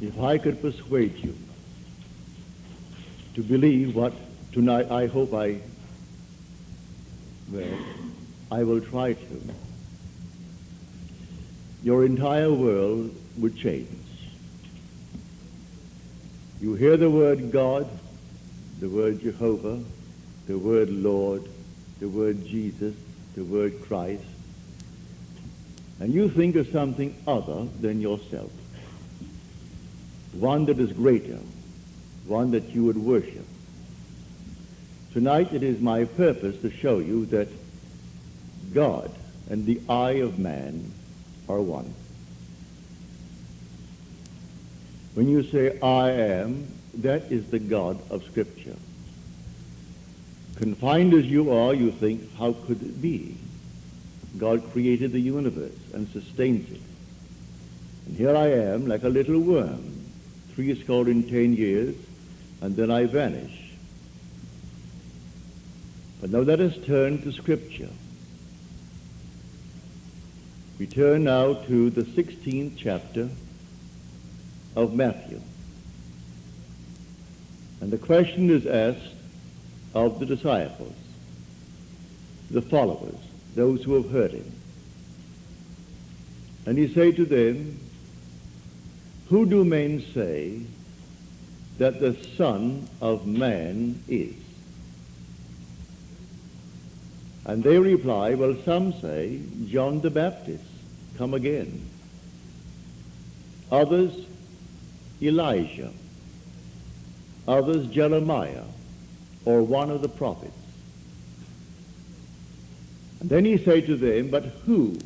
If I could persuade you to believe what tonight I hope I will try to, your entire world would change. You hear the word God, the word Jehovah, the word Lord, the word Jesus, the word Christ, and you think of something other than yourself, one that is greater, one that you would worship. Tonight it is my purpose to show you that God and the I of man are one. When you say I am, that is the God of Scripture. Confined as you are, you think, how could it be? God created the universe and sustains it. And here I am, like a little worm, 70 years, and then I vanish. But now let us turn to Scripture. We turn now to the 16th chapter of Matthew. And the question is asked of the disciples, the followers, those who have heard him. And he said to them, who do men say that the Son of Man is? And they reply, well, some say John the Baptist, come again. Others, Elijah. Others, Jeremiah, or one of the prophets. And then he said to them, but who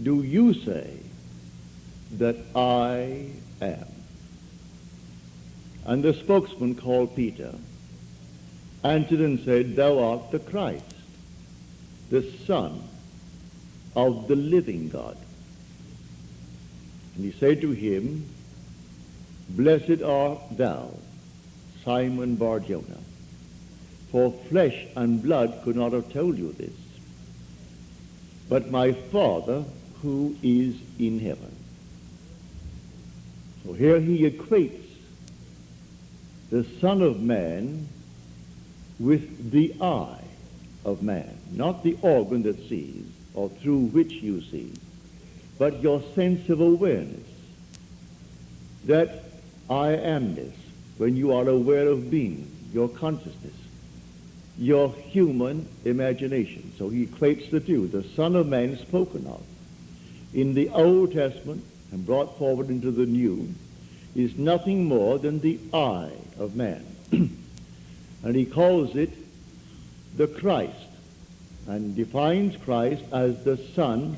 do you say that I am? And the spokesman called Peter answered and said, thou art the Christ, the Son of the living God. And he said to him, blessed art thou, Simon Bar-Jonah, for flesh and blood could not have told you this, but my Father who is in heaven. So here he equates the Son of Man with the eye of man, not the organ that sees or through which you see, but your sense of awareness, that I amness, when you are aware of being, your consciousness, your human imagination. So he equates the two. The Son of Man spoken of in the Old Testament and brought forward into the New is nothing more than the I of man. And he calls it the Christ, and defines Christ as the Son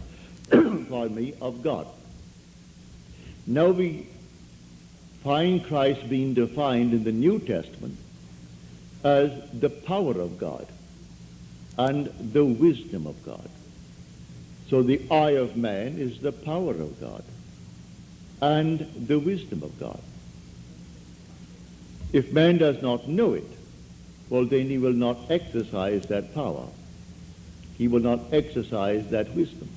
of God. Now we find Christ being defined in the New Testament as the power of God and the wisdom of God. So the eye of man is the power of God and the wisdom of God. If man does not know it, well, then he will not exercise that power. He will not exercise that wisdom.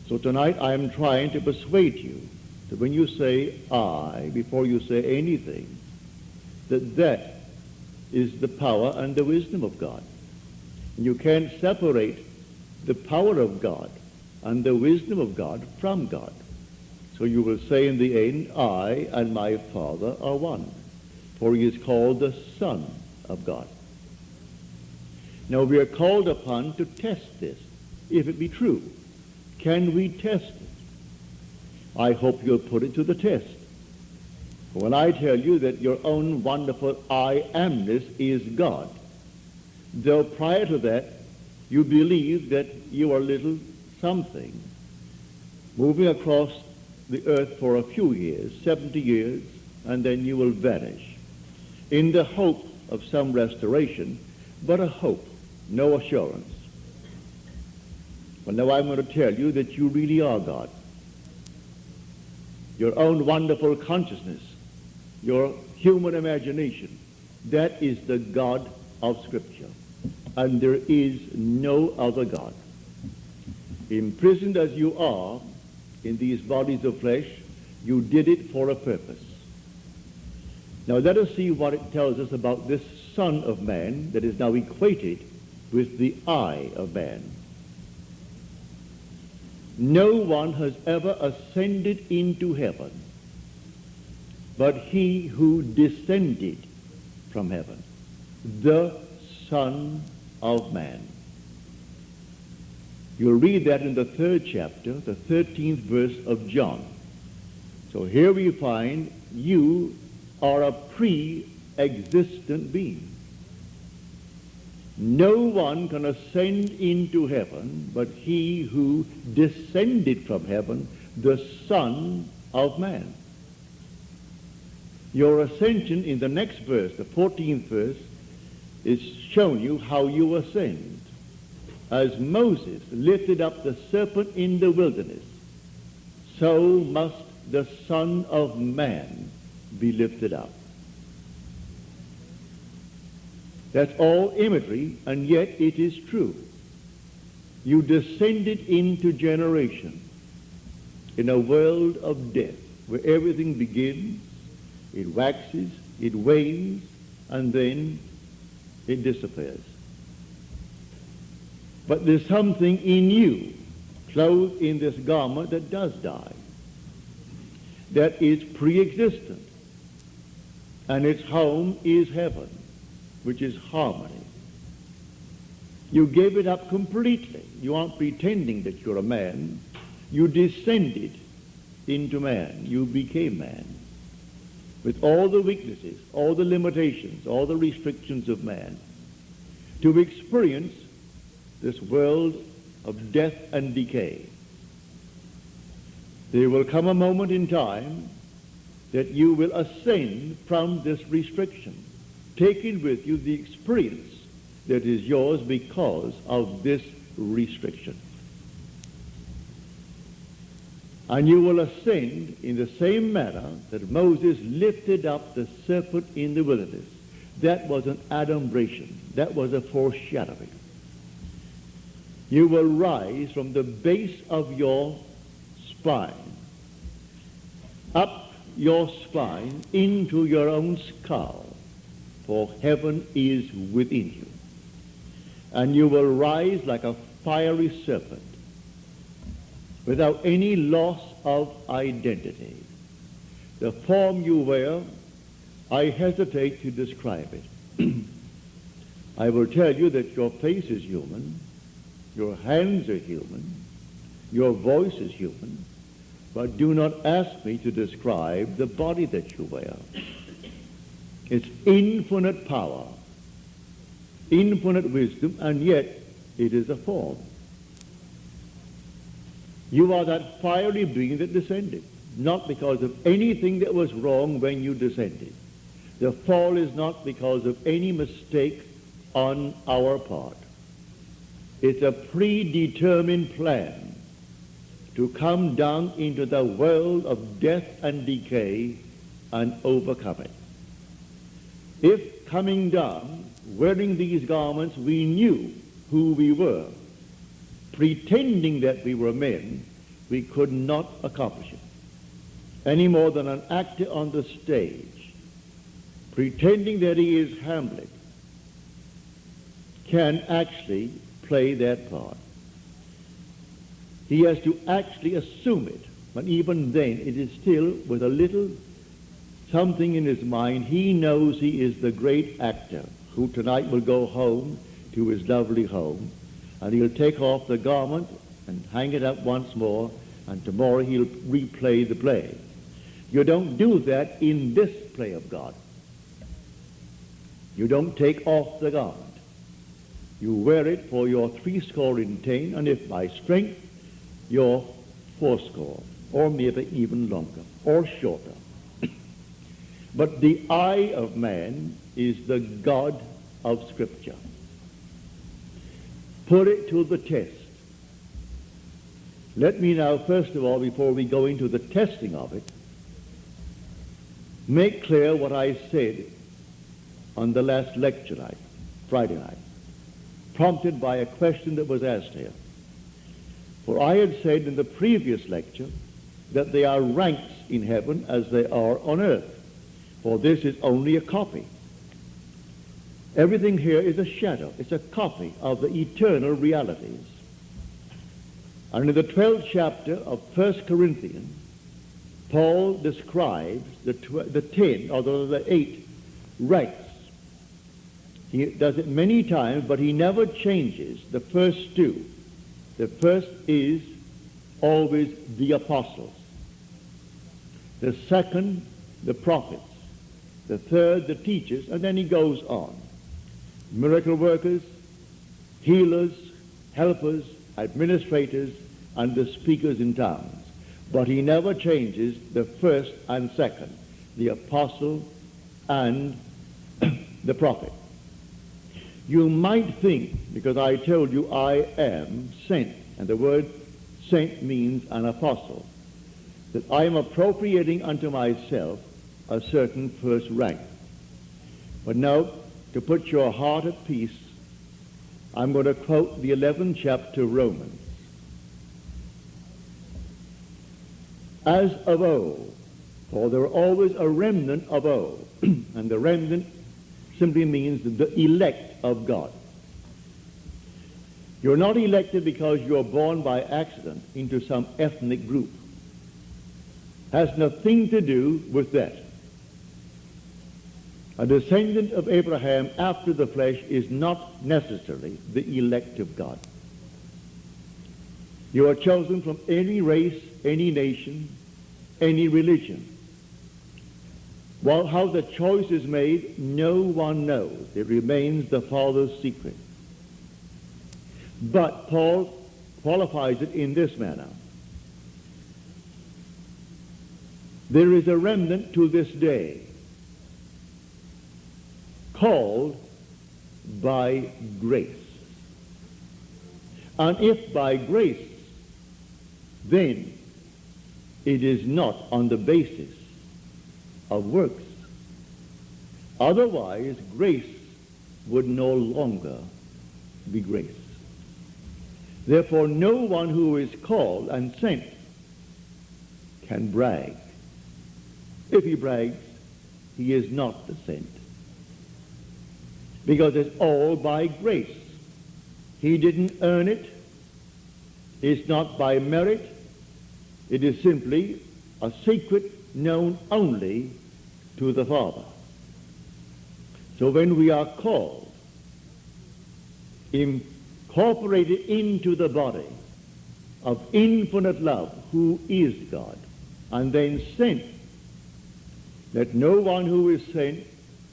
So tonight I am trying to persuade you that when you say I, before you say anything, that is the power and the wisdom of God. And you can't separate the power of God and the wisdom of God from God. So you will say in the end, I and my Father are one, for he is called the Son of God. Now we are called upon to test this, if it be true. Can we test it? I hope you'll put it to the test. When I tell you that your own wonderful I amness is God, though prior to that you believe that you are little something, moving across the earth for a few years, 70 years, and then you will vanish, in the hope of some restoration, but a hope, no assurance. Well, now I'm going to tell you that you really are God. Your own wonderful consciousness, your human imagination, that is the God of Scripture. And there is no other God. Imprisoned as you are in these bodies of flesh, You did it for a purpose. Now let us see what it tells us about this Son of Man that is now equated with the eye of man. No one has ever ascended into heaven but he who descended from heaven, the Son of Man. You'll read that in the 3rd chapter, the 13th verse of John. So here we find you are a pre-existent being. No one can ascend into heaven but he who descended from heaven, the Son of Man. Your ascension in the next verse, the 14th verse, is showing you how you ascend. As Moses lifted up the serpent in the wilderness, so must the Son of Man be lifted up. That's all imagery, and yet it is true. You descended into generation in a world of death where everything begins, it waxes, it wanes, and then it disappears. But there's something in you, clothed in this garment, that does die, that is pre-existent, and its home is heaven, which is harmony. You gave it up completely. You aren't pretending that you're a man. You descended into man. You became man, with all the weaknesses, all the limitations, all the restrictions of man, to experience this world of death and decay. There will come a moment in time that you will ascend from this restriction, taking with you the experience that is yours because of this restriction. And you will ascend in the same manner that Moses lifted up the serpent in the wilderness. That was an adumbration. That was a foreshadowing. You will rise from the base of your spine, up your spine into your own skull, for heaven is within you. And you will rise like a fiery serpent, without any loss of identity. The form you wear, I hesitate to describe it. I will tell you that your face is human, your hands are human, your voice is human, but do not ask me to describe the body that you wear. It's infinite power, infinite wisdom, and yet it is a form. You are that fiery being that descended, not because of anything that was wrong when you descended. The fall is not because of any mistake on our part. It's a predetermined plan to come down into the world of death and decay and overcome it. If coming down, wearing these garments, we knew who we were, pretending that we were men, we could not accomplish it. Any more than an actor on the stage, pretending that he is Hamlet, can actually play that part. He has to actually assume it, but even then it is still with a little something in his mind. He knows he is the great actor who tonight will go home to his lovely home, and he'll take off the garment and hang it up once more, and tomorrow he'll replay the play. You don't do that in this play of God. You don't take off the garment. You wear it for your 70, and if by strength, your 80, or maybe even longer, or shorter. But the eye of man is the God of Scripture. Put it to the test. Let me now, first of all, before we go into the testing of it, make clear what I said on the last lecture night, Friday night, prompted by a question that was asked here. For I had said in the previous lecture that there are ranks in heaven as they are on earth. For this is only a copy. Everything here is a shadow. It's a copy of the eternal realities. And in the 12th chapter of 1 Corinthians, Paul describes the 10, or the 8 ranks. He does it many times, but he never changes the first two. The first is always the apostles. The second, the prophets. The third, the teachers, and then he goes on. Miracle workers, healers, helpers, administrators, and the speakers in tongues. But he never changes the first and second, the apostle and the prophet. You might think, because I told you I am sent, and the word sent means an apostle, that I am appropriating unto myself a certain first rank. But now, to put your heart at peace, I'm going to quote the 11th chapter of Romans. As of old, for there are always a remnant of old, and the remnant simply means the elect of God. You're not elected because you're born by accident into some ethnic group. Has nothing to do with that. A descendant of Abraham after the flesh is not necessarily the elect of God. You are chosen from any race, any nation, any religion. Well, how the choice is made, no one knows. It remains the Father's secret. But Paul qualifies it in this manner. There is a remnant to this day, called by grace. And if by grace, then it is not on the basis of works. Otherwise, grace would no longer be grace. Therefore, no one who is called and sent can brag. If he brags, he is not the sent. Because it's all by grace. He didn't earn it. It's not by merit. It is simply a secret known only to the Father. So when we are called, incorporated into the body of infinite love, who is God, and then sent, let no one who is sent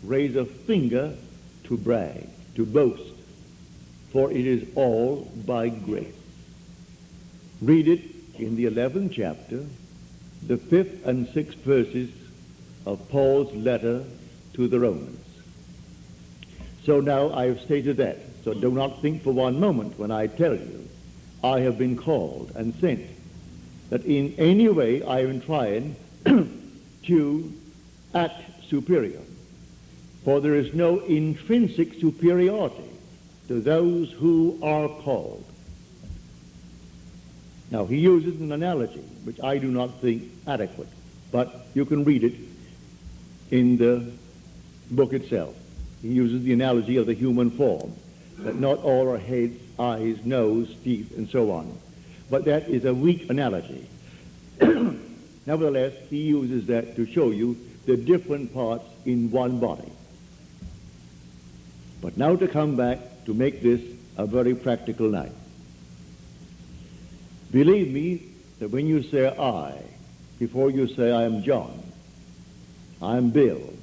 raise a finger to brag, to boast, for it is all by grace. Read it in the 11th chapter, the 5th and 6th verses of Paul's letter to the Romans. So now I have stated that. So do not think for one moment when I tell you I have been called and sent that in any way I am trying to act superior. For there is no intrinsic superiority to those who are called. Now, he uses an analogy, which I do not think adequate, but you can read it in the book itself. He uses the analogy of the human form, that not all are heads, eyes, nose, teeth, and so on. But that is a weak analogy. Nevertheless, he uses that to show you the different parts in one body. But now to come back to make this a very practical night. Believe me that when you say I, before you say I am John, I am Bill,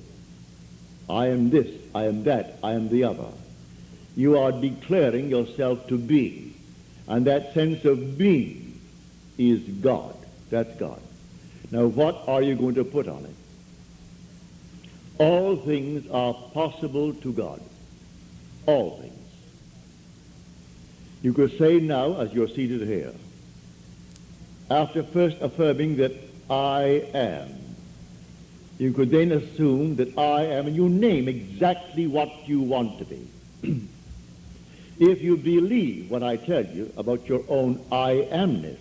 I am this, I am that, I am the other, you are declaring yourself to be. And that sense of being is God. That's God. Now what are you going to put on it? All things are possible to God. All things. You could say now, as you're seated here, after first affirming that I am, you could then assume that I am, and you name exactly what you want to be. If you believe what I tell you about your own I amness,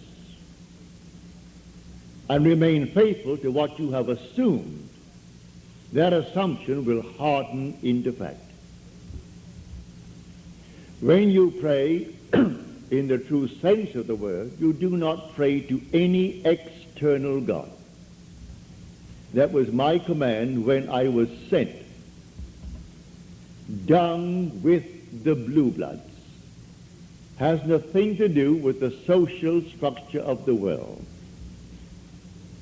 and remain faithful to what you have assumed, that assumption will harden into fact. When you pray in the true sense of the word, you do not pray to any external God. That was my command when I was sent down with the blue bloods. Has nothing to do with the social structure of the world.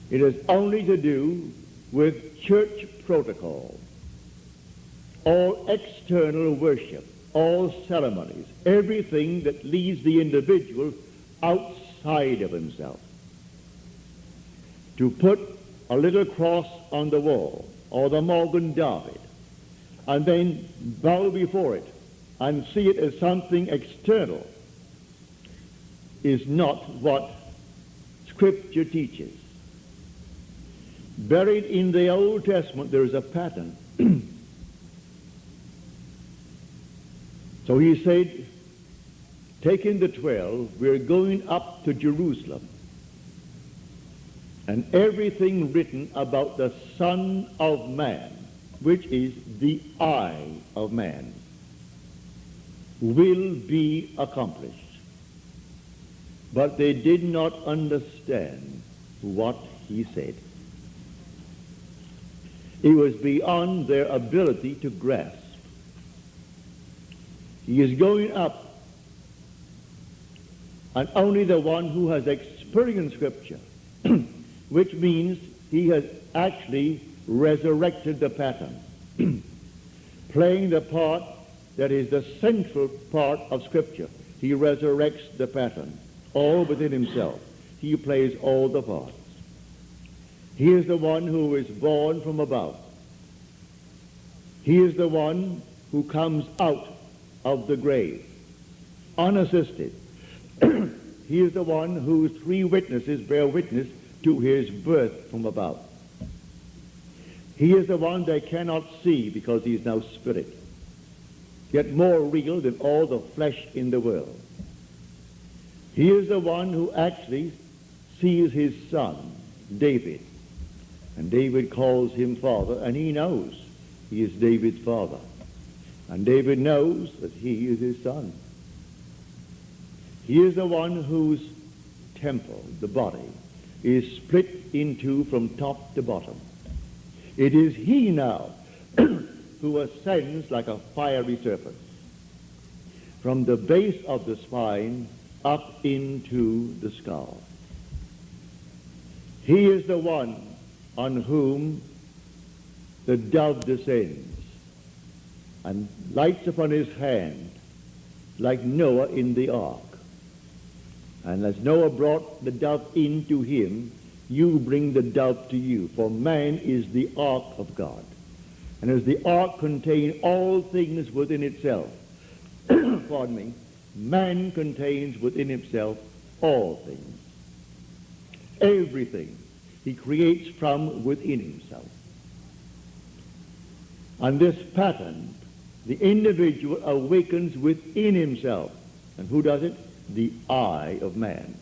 It has only to do with church protocol. All external worship, all ceremonies, everything that leads the individual outside of himself. To put a little cross on the wall, or the Morgan David, and then bow before it and see it as something external, is not what Scripture teaches. Buried in the Old Testament there is a pattern. So he said, taking the 12, we're going up to Jerusalem. And everything written about the Son of Man, which is the eye of man, will be accomplished. But they did not understand what he said. It was beyond their ability to grasp. He is going up, and only the one who has experienced Scripture, which means he has actually resurrected the pattern, playing the part that is the central part of Scripture. He resurrects the pattern, all within himself. He plays all the parts. He is the one who is born from above. He is the one who comes out of the grave, unassisted. He is the one whose 3 witnesses bear witness to his birth from above. He is the one they cannot see because he is now spirit, yet more real than all the flesh in the world. He is the one who actually sees his son, David, and David calls him father, and he knows he is David's father. And David knows that he is his son. He is the one whose temple, the body, is split in two from top to bottom. It is he now who ascends like a fiery serpent from the base of the spine up into the skull. He is the one on whom the dove descends and lights upon his hand like Noah in the ark. And as Noah brought the dove into him, you bring the dove to you, for man is the ark of God. And as the ark contained all things within itself, pardon me, man contains within himself all things. Everything he creates from within himself. And this pattern, the individual awakens within himself. And who does it? The eye of man.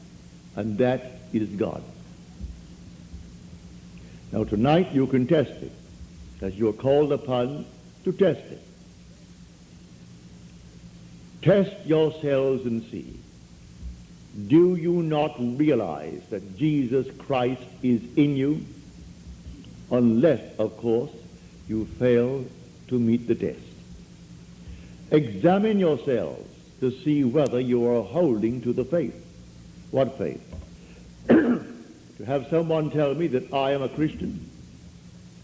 And that is God. Now tonight you can test it, as you are called upon to test it. Test yourselves and see. Do you not realize that Jesus Christ is in you? Unless, of course, you fail to meet the test. Examine yourselves to see whether you are holding to the faith. What faith? To have someone tell me that I am a Christian,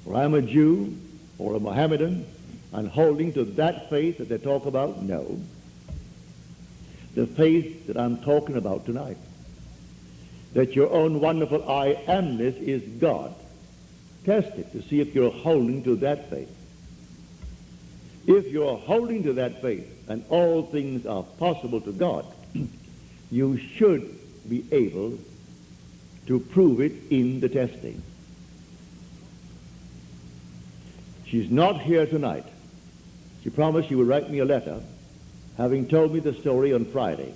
or I'm a Jew, or a Mohammedan, and holding to that faith that they talk about? No. The faith that I'm talking about tonight, that your own wonderful I amness is God. Test it to see if you're holding to that faith. If you're holding to that faith and all things are possible to God, you should be able to prove it in the testing. She's not here tonight. She promised she would write me a letter, having told me the story on Friday.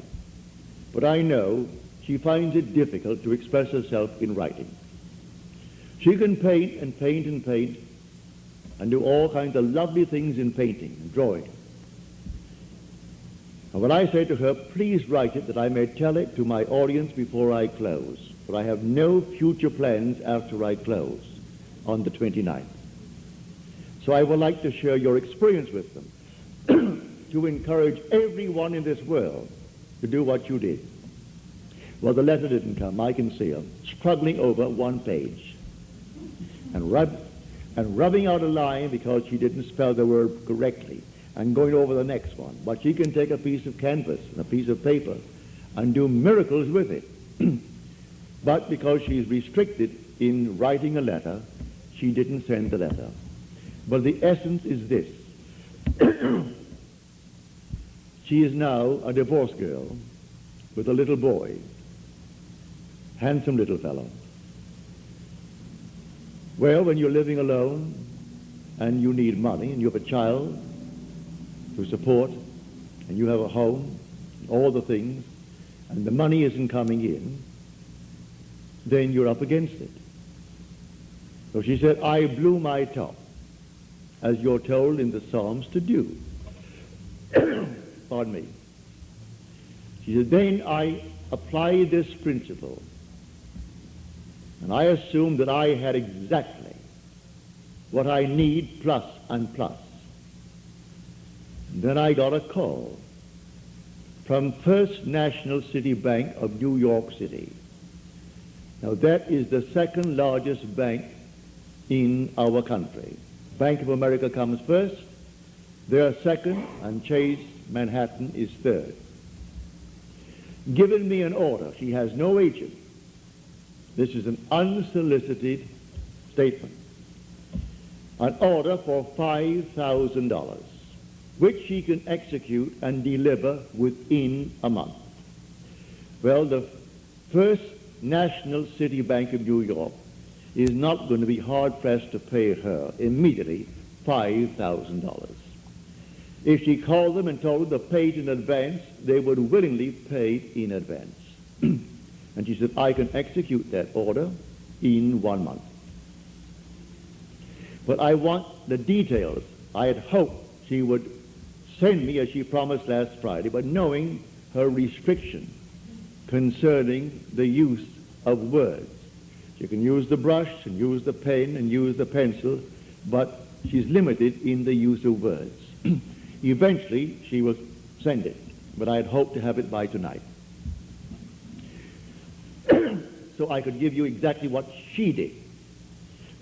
But I know she finds it difficult to express herself in writing. She can paint and paint and paint and do all kinds of lovely things in painting and drawing. And when I say to her, please write it that I may tell it to my audience before I close, for I have no future plans after I close on the 29th. So I would like to share your experience with them, to encourage everyone in this world to do what you did. Well, the letter didn't come. I can see her struggling over one page and rubbing out a line because she didn't spell the word correctly, and going over the next one. But she can take a piece of canvas and a piece of paper and do miracles with it. But because she's restricted in writing a letter, she didn't send the letter. But the essence is this. She is now a divorced girl with a little boy, handsome little fellow. Well, when you're living alone and you need money and you have a child to support and you have a home, all the things, and the money isn't coming in, then you're up against it. So she said, I blew my top, as you're told in the Psalms to do. Pardon me. She said, then I applied this principle, and I assumed that I had exactly what I need plus and plus. And then I got a call from First National City Bank of New York City. Now that is the second largest bank in our country. Bank of America comes first, they are second, and Chase Manhattan is third. Given me an order. She has no agent. This is an unsolicited statement. An order for $5,000, which she can execute and deliver within a month. Well, the First National City Bank of New York is not going to be hard-pressed to pay her immediately $5,000. If she called them and told them to pay it in advance, they would willingly pay it in advance. And she said, I can execute that order in 1 month. But I want the details. I had hoped she would send me, as she promised last Friday, but knowing her restriction concerning the use of words. She can use the brush and use the pen and use the pencil, but she's limited in the use of words. Eventually, she will send it, but I had hoped to have it by tonight. So I could give you exactly what she did.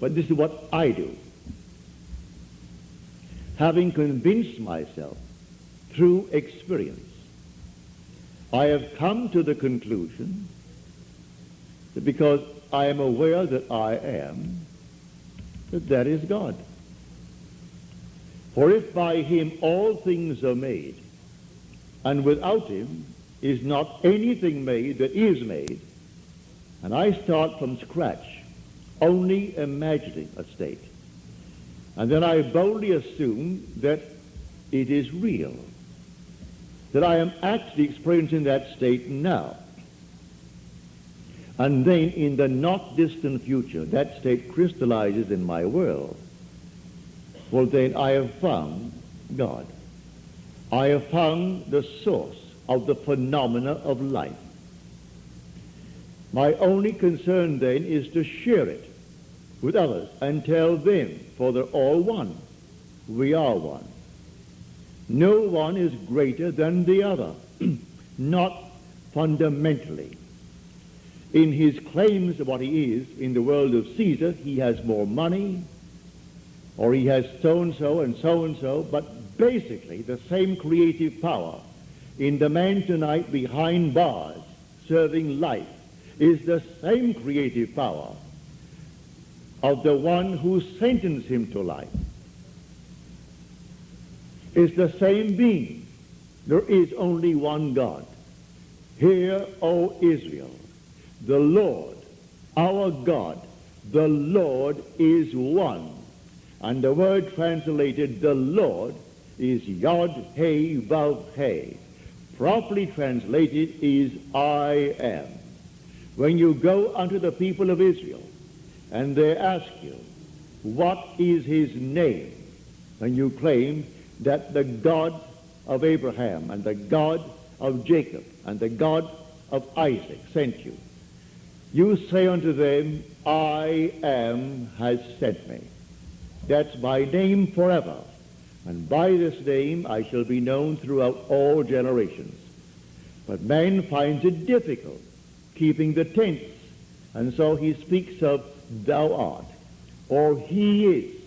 But this is what I do. Having convinced myself through experience, I have come to the conclusion that because I am aware that I am, that is God. For if by him all things are made, and without him is not anything made that is made, and I start from scratch, only imagining a state, and then I boldly assume that it is real, that I am actually experiencing that state now. And then in the not distant future, that state crystallizes in my world. Well, then I have found God. I have found the source of the phenomena of life. My only concern then is to share it with others and tell them, for they're all one. We are one. No one is greater than the other, not fundamentally. In his claims of what he is in the world of Caesar, he has more money, or he has so-and-so and so-and-so, but basically the same creative power in the man tonight behind bars serving life is the same creative power of the one who sentenced him to life. It's the same being. There is only one God. Hear, O Israel, the Lord, our God, the Lord is one. And the word translated, the Lord, is Yod, He, Vav, He. Properly translated is I am. When you go unto the people of Israel, and they ask you, what is his name? And you claim that the God of Abraham and the God of Jacob and the God of Isaac sent you. You say unto them, I am has sent me. That's my name forever, and by this name I shall be known throughout all generations. But man finds it difficult keeping the tense, and so he speaks of thou art, or he is,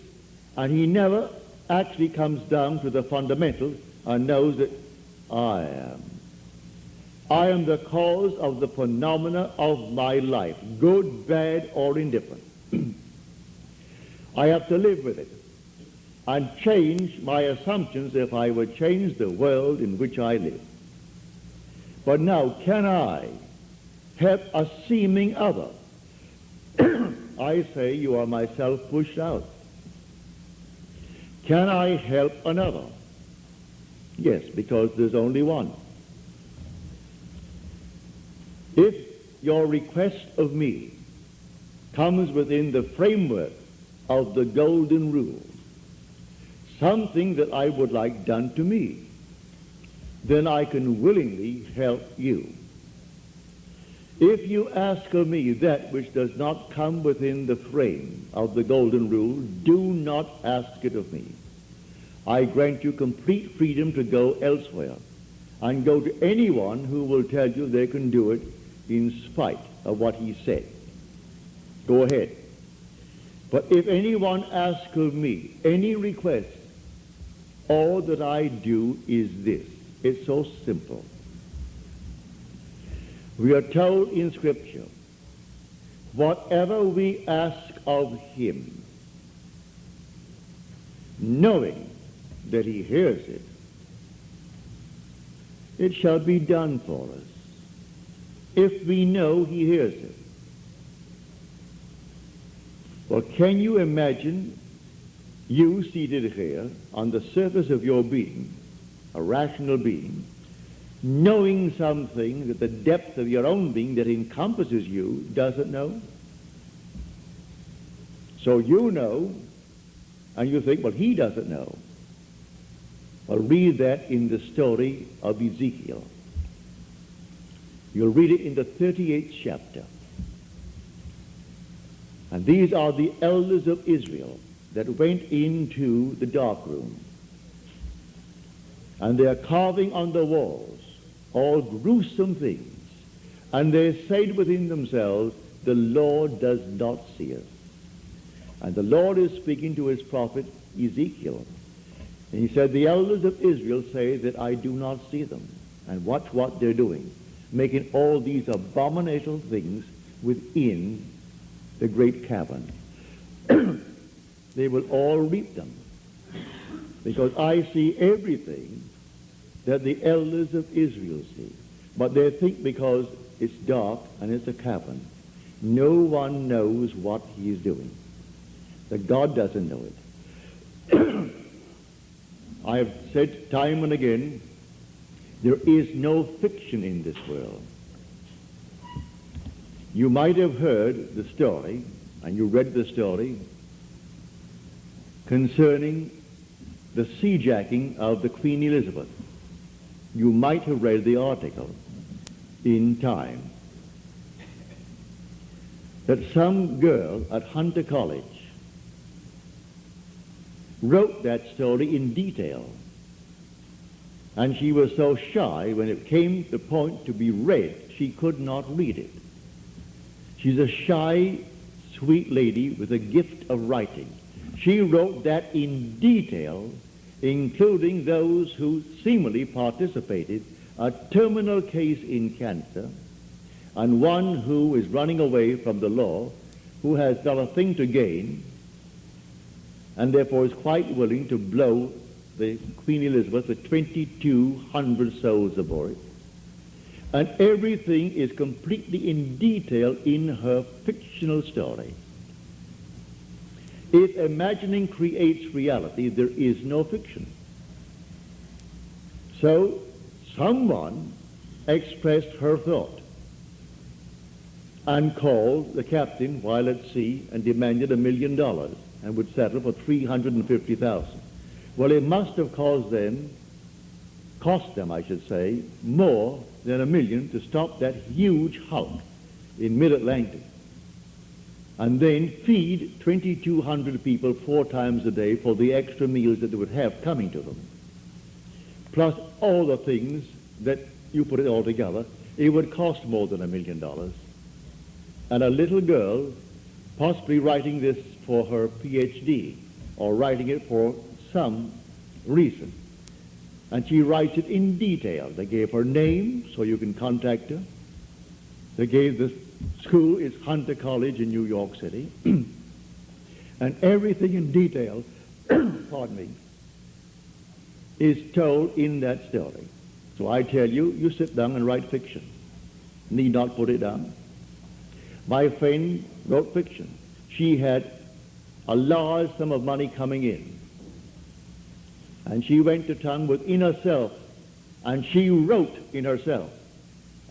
and he never actually comes down to the fundamental and knows that I am. I am the cause of the phenomena of my life, good, bad, or indifferent. I have to live with it and change my assumptions if I would change the world in which I live. But now, can I help a seeming other? I say you are myself pushed out. Can I help another? Yes, because there's only one. If your request of me comes within the framework of the golden rule, something that I would like done to me, then I can willingly help you. If you ask of me that which does not come within the frame of the golden rule, do not ask it of me. I grant you complete freedom to go elsewhere and go to anyone who will tell you they can do it in spite of what he said. Go ahead. But if anyone asks of me any request, all that I do is this. It's so simple. We are told in Scripture, whatever we ask of him, knowing that he hears it, it shall be done for us, if we know he hears it. Well, can you imagine you seated here on the surface of your being, a rational being, knowing something that the depth of your own being that encompasses you doesn't know? So you know, and you think, well, he doesn't know. Well, read that in the story of Ezekiel. You'll read it in the 38th chapter. And these are the elders of Israel that went into the dark room. And they are carving on the walls all gruesome things. And they said within themselves, the Lord does not see us. And the Lord is speaking to his prophet Ezekiel. And he said, the elders of Israel say that I do not see them. And watch what they're doing, making all these abominable things within the great cavern. They will all reap them, because I see everything that the elders of Israel see. But they think because it's dark and it's a cavern, no one knows what he is doing. That God doesn't know it. I have said time and again, there is no fiction in this world. You might have heard the story, and you read the story, concerning the seajacking of the Queen Elizabeth. You might have read the article in Time that some girl at Hunter College wrote that story in detail, and she was so shy when it came to the point to be read, she could not read it. She's a shy, sweet lady with a gift of writing. She wrote that in detail, including those who seemingly participated, a terminal case in cancer, and one who is running away from the law, who has not a thing to gain, and therefore is quite willing to blow the Queen Elizabeth with 2,200 souls aboard. And everything is completely in detail in her fictional story. If imagining creates reality, there is no fiction. So someone expressed her thought. and called the captain while at sea and demanded $1 million and would settle for $350,000. Well, it must have cost them, I should say, more than $1 million to stop that huge hulk in mid-Atlantic and then feed 2,200 people 4 times a day for the extra meals that they would have coming to them. Plus all the things that you put it all together, it would cost more than $1 million. And a little girl, possibly writing this for her PhD or writing it for some reason, and she writes it in detail. They gave her name so you can contact her. They gave the school is Hunter College in New York City. And everything in detail, pardon me, is told in that story. So I tell you, you sit down and write fiction. Need not put it down. My friend wrote fiction. She had a large sum of money coming in. And she went to town within herself, and she wrote in herself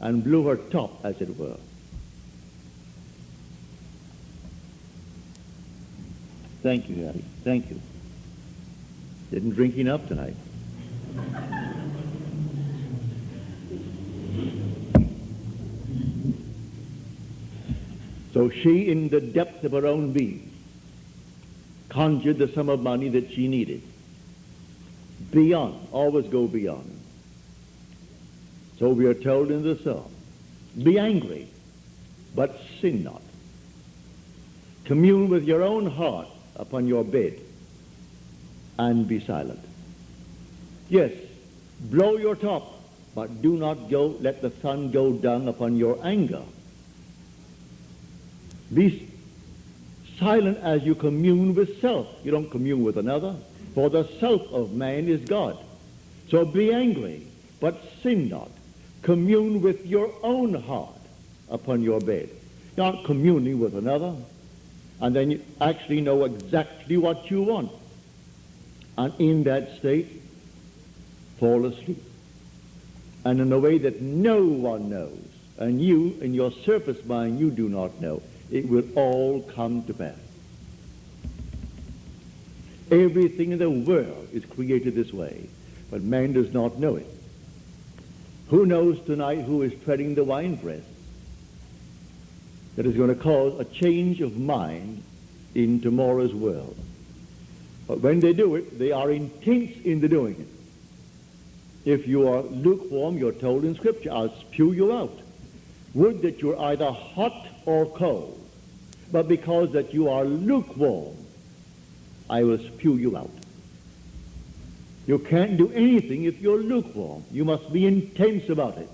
and blew her top, as it were. Thank you, Hattie. Thank you. Didn't drink enough tonight. So she, in the depth of her own being, conjured the sum of money that she needed. Beyond, always go beyond. So we are told in the psalm, be angry, but sin not. Commune with your own heart upon your bed and be silent. Yes, blow your top, but do not let the sun go down upon your anger. Be silent as you commune with self. You don't commune with another, for the self of man is God. So be angry, but sin not. Commune with your own heart upon your bed. You're not communing with another, and then you actually know exactly what you want. And in that state, fall asleep. And in a way that no one knows, and you, in your surface mind, you do not know, it will all come to pass. Everything in the world is created this way, but man does not know it. Who knows tonight who is treading the winepress that is going to cause a change of mind in tomorrow's world? But when they do it, they are intense in the doing it. If you are lukewarm, you're told in Scripture, I'll spew you out. Would that you're either hot or cold. But because that you are lukewarm, I will spew you out. You can't do anything if you're lukewarm. You must be intense about it.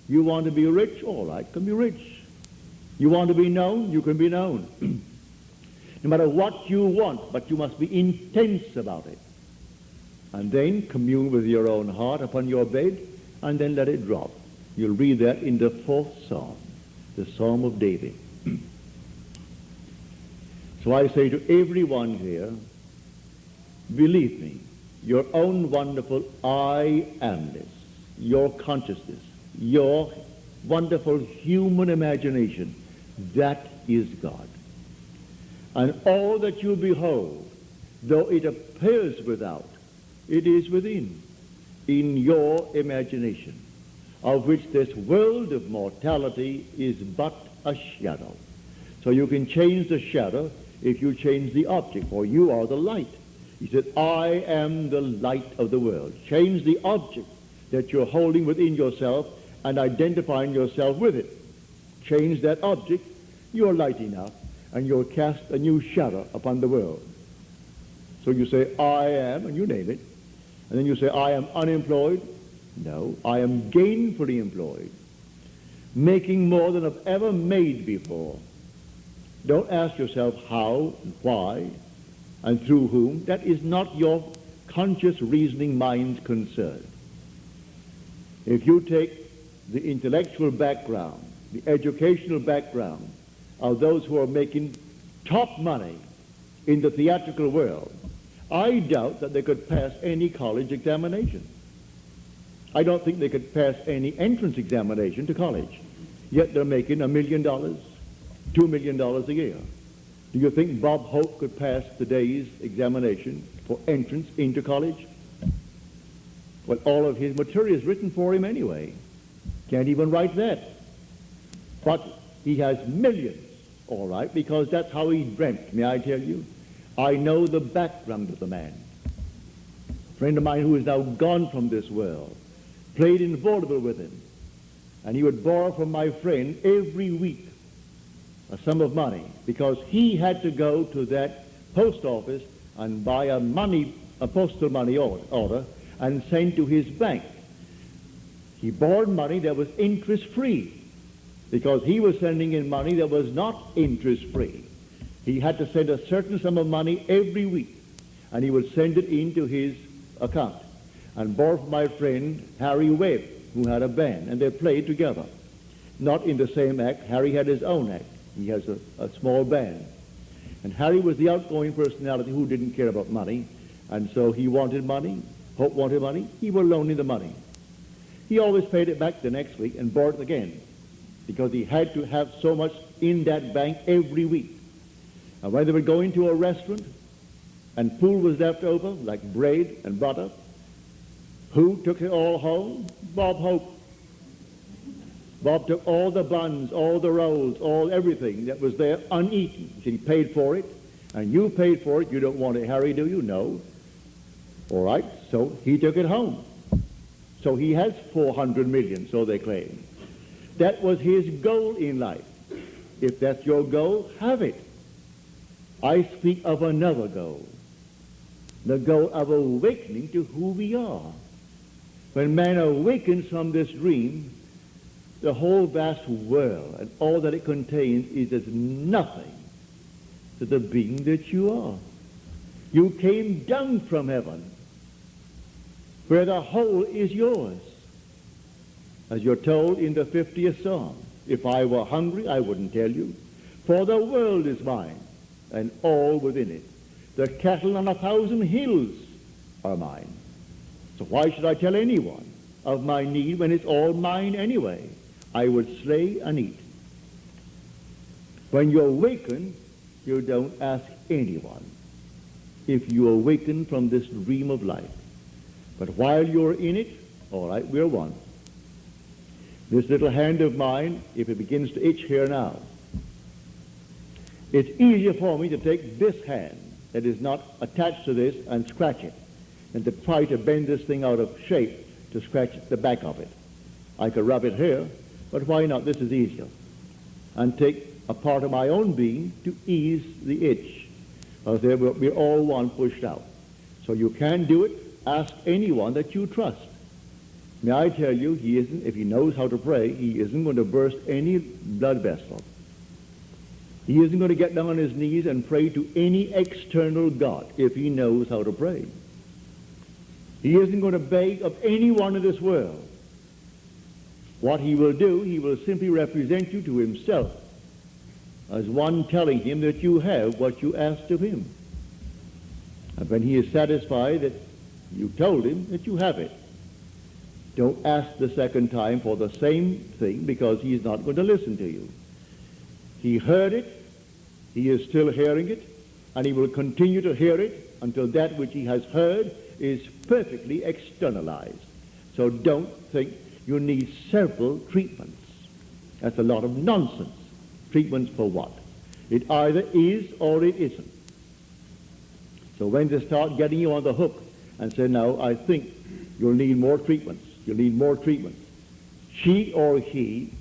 You want to be rich? All right, can be rich. You want to be known? You can be known. No matter what you want, but you must be intense about it. And then commune with your own heart upon your bed, and then let it drop. You'll read that in the 4th Psalm, the Psalm of David. So I say to everyone here, believe me, your own wonderful I amness, your consciousness, your wonderful human imagination, that is God. And all that you behold, though it appears without, it is within, in your imagination, of which this world of mortality is but a shadow. So you can change the shadow if you change the object, for you are the light. He said, I am the light of the world. Change the object that you're holding within yourself and identifying yourself with it. Change that object, you're light enough, and you'll cast a new shadow upon the world. So you say, I am, and you name it. And then you say, I am unemployed. No, I am gainfully employed, making more than I've ever made before. Don't ask yourself how and why and through whom. That is not your conscious reasoning mind's concern. If you take the intellectual background, the educational background of those who are making top money in the theatrical world, I doubt that they could pass any college examination. I don't think they could pass any entrance examination to college. Yet they're making $1 million, $2 $2 million a year. Do you think Bob Hope could pass today's examination for entrance into college? Well, all of his material is written for him anyway. Can't even write that. But he has millions, all right, because that's how he dreamt. May I tell you? I know the background of the man. A friend of mine who is now gone from this world played in vaudeville with him, and he would borrow from my friend every week a sum of money because he had to go to that post office and buy a postal money order and send to his bank. He borrowed money that was interest-free because he was sending in money that was not interest-free. He had to send a certain sum of money every week, and he would send it into his account and borrow from my friend Harry Webb, who had a band, and they played together. Not in the same act. Harry had his own act. He has a small band. And Harry was the outgoing personality who didn't care about money, and so he wanted money. Hope wanted money. He would loan him the money. He always paid it back the next week and borrowed it again because he had to have so much in that bank every week. And when they would go into a restaurant and food was left over, like bread and butter, who took it all home? Bob Hope. Bob took all the buns, all the rolls, everything that was there uneaten. He paid for it, and you paid for it. You don't want it, Harry, do you? No. All right, so he took it home. So he has 400 million, so they claim. That was his goal in life. If that's your goal, have it. I speak of another goal, the goal of awakening to who we are. When man awakens from this dream, the whole vast world and all that it contains is as nothing to the being that you are. You came down from heaven, where the whole is yours. As you're told in the 50th Psalm, if I were hungry, I wouldn't tell you, for the world is mine, and all within it. The cattle on 1,000 hills are mine. So why should I tell anyone of my need when it's all mine anyway? I would slay and eat. When you awaken, you don't ask anyone if you awaken from this dream of life. But while you're in it, all right, we're one. This little hand of mine, if it begins to itch here now, it's easier for me to take this hand that is not attached to this and scratch it than to try to bend this thing out of shape to scratch the back of it. I could rub it here, but why not? This is easier. And take a part of my own being to ease the itch. We're all one pushed out. So you can do it. Ask anyone that you trust. May I tell you, if he knows how to pray, he isn't going to burst any blood vessel. He isn't going to get down on his knees and pray to any external God if he knows how to pray. He isn't going to beg of anyone in this world. What he will do, he will simply represent you to himself as one telling him that you have what you asked of him. And when he is satisfied that you told him that you have it, don't ask the second time for the same thing because he's not going to listen to you. He heard it, he is still hearing it, and he will continue to hear it until that which he has heard is perfectly externalized. So don't think you need several treatments. That's a lot of nonsense. Treatments for what? It either is or it isn't. So when they start getting you on the hook and say, now, I think you'll need more treatments. You'll need more treatments. She or he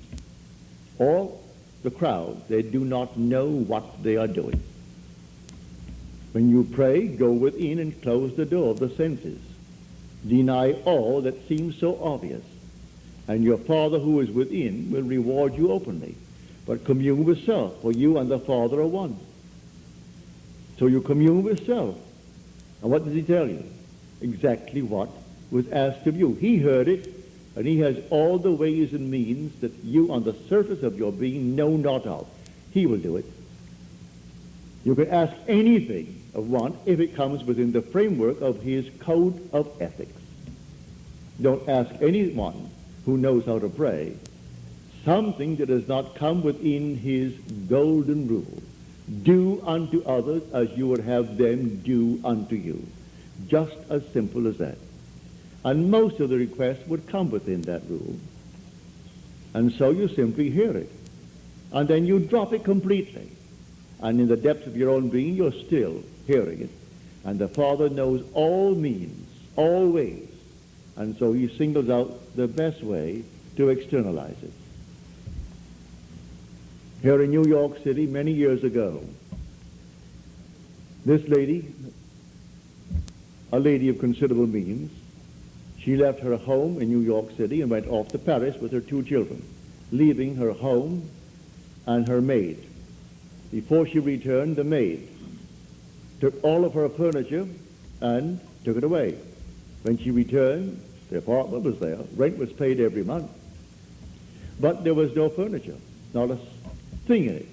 or the crowd, they do not know what they are doing. When you pray, go within and close the door of the senses. Deny all that seems so obvious. And your Father who is within will reward you openly. But commune with self, for you and the Father are one. So you commune with self. And what does he tell you? Exactly what was asked of you. He heard it, and he has all the ways and means that you on the surface of your being know not of. He will do it. You can ask anything of one if it comes within the framework of his code of ethics. Don't ask anyone who knows how to pray something that does not come within his golden rule. Do unto others as you would have them do unto you. Just as simple as that. And most of the requests would come within that rule. And so you simply hear it. And then you drop it completely. And in the depths of your own being, you're still hearing it. And the Father knows all means, all ways. And so he singles out the best way to externalize it. Here in New York City, many years ago, this lady, a lady of considerable means, she left her home in New York City and went off to Paris with her 2 children, leaving her home and her maid. Before she returned, the maid took all of her furniture and took it away. When she returned, the apartment was there. Rent was paid every month. But there was no furniture, not a thing in it.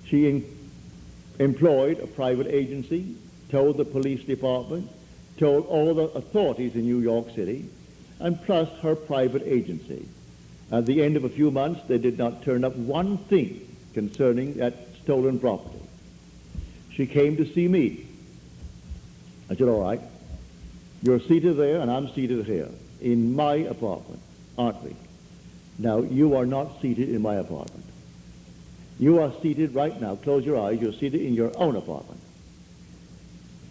She employed a private agency, told the police department, told all the authorities in New York City, and plus her private agency. At the end of a few months, they did not turn up one thing concerning that stolen property. She came to see me. I said, all right, you're seated there and I'm seated here in my apartment, aren't we? Now, you are not seated in my apartment. You are seated right now. Close your eyes. You're seated in your own apartment.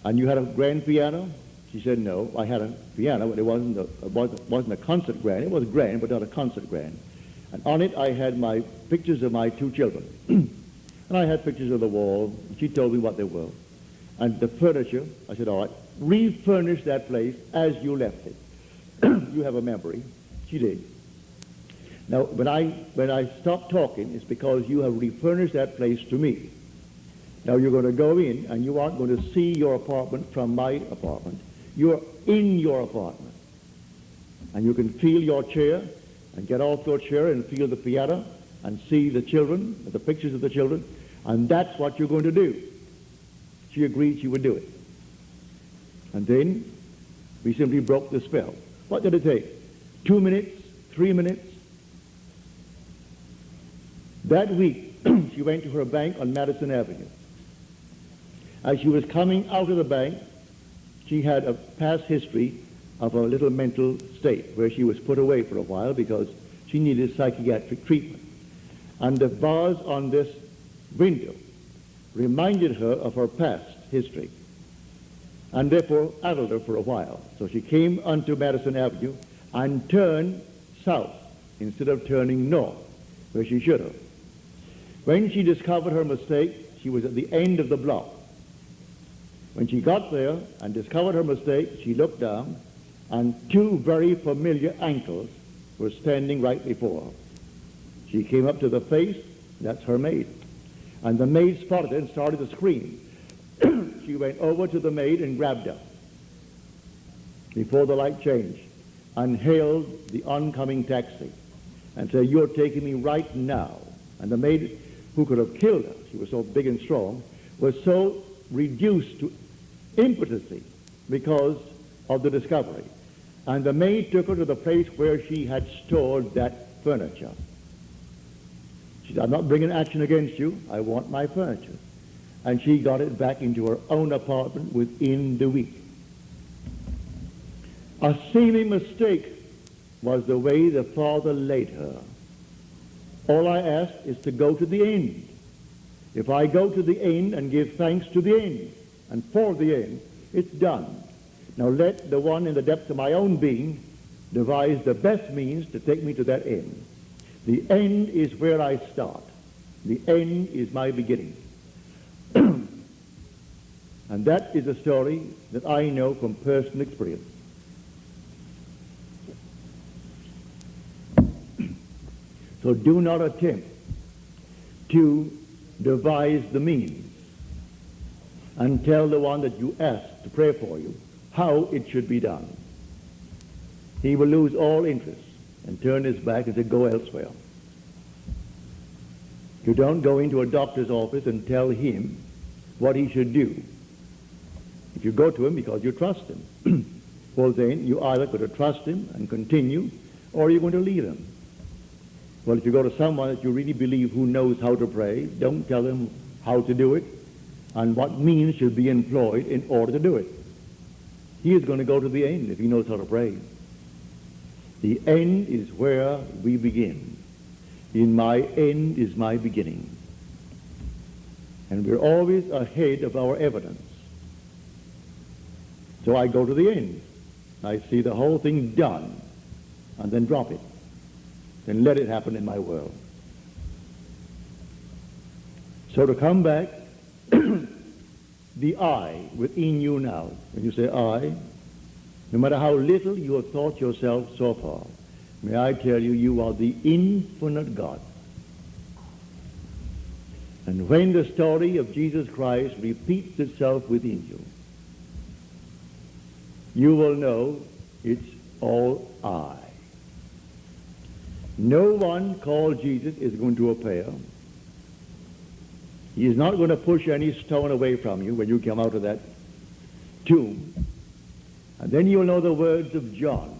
And you had a grand piano? She said, no, I had a piano, but it wasn't a concert grand. It was grand, but not a concert grand. And on it, I had my pictures of my 2 children. And I had pictures of the wall. She told me what they were. And the furniture, I said, all right, refurnish that place as you left it. You have a memory. She did. Now, when I stopped talking, it's because you have refurnished that place to me. Now, you're going to go in, and you aren't going to see your apartment from my apartment. You're in your apartment. And you can feel your chair, and get off your chair and feel the piano, and see the children, the pictures of the children, and that's what you're going to do. She agreed she would do it. And then we simply broke the spell. What did it take? 2 minutes? 3 minutes? That week, she went to her bank on Madison Avenue. As she was coming out of the bank, she had a past history of a little mental state where she was put away for a while because she needed psychiatric treatment. And the bars on this window reminded her of her past history and therefore addled her for a while. So she came onto Madison Avenue and turned south instead of turning north, where she should have. When she discovered her mistake, she was at the end of the block. When she got there and discovered her mistake, she looked down, and 2 very familiar ankles were standing right before her. She came up to the face. That's her maid. And the maid spotted it and started to scream. She went over to the maid and grabbed her before the light changed and hailed the oncoming taxi and said, you're taking me right now. And the maid, who could have killed her, she was so big and strong, was so reduced to impotency because of the discovery. And the maid took her to the place where she had stored that furniture. She said, I'm not bringing action against you. I want my furniture. And she got it back into her own apartment within the week. A seeming mistake was the way the Father laid her. All I ask is to go to the end. If I go to the end and give thanks to the end and for the end, it's done. Now let the one in the depths of my own being devise the best means to take me to that end. The end is where I start. The end is my beginning. And that is a story that I know from personal experience. So do not attempt to devise the means and tell the one that you ask to pray for you how it should be done. He will lose all interest and turn his back and say, go elsewhere. You don't go into a doctor's office and tell him what he should do. If you go to him because you trust him, well then you either got to trust him and continue, or you're going to leave him. Well, if you go to someone that you really believe who knows how to pray, don't tell them how to do it and what means should be employed in order to do it. He is going to go to the end if he knows how to pray. The end is where we begin. In my end is my beginning. And we're always ahead of our evidence. So I go to the end. I see the whole thing done, and then drop it. Then let it happen in my world. So to come back, the I within you now, when you say I, no matter how little you have thought yourself so far, may I tell you, you are the infinite God. And when the story of Jesus Christ repeats itself within you, you will know it's all I. No one called Jesus is going to appear. He is not going to push any stone away from you when you come out of that tomb. And then you'll know the words of John.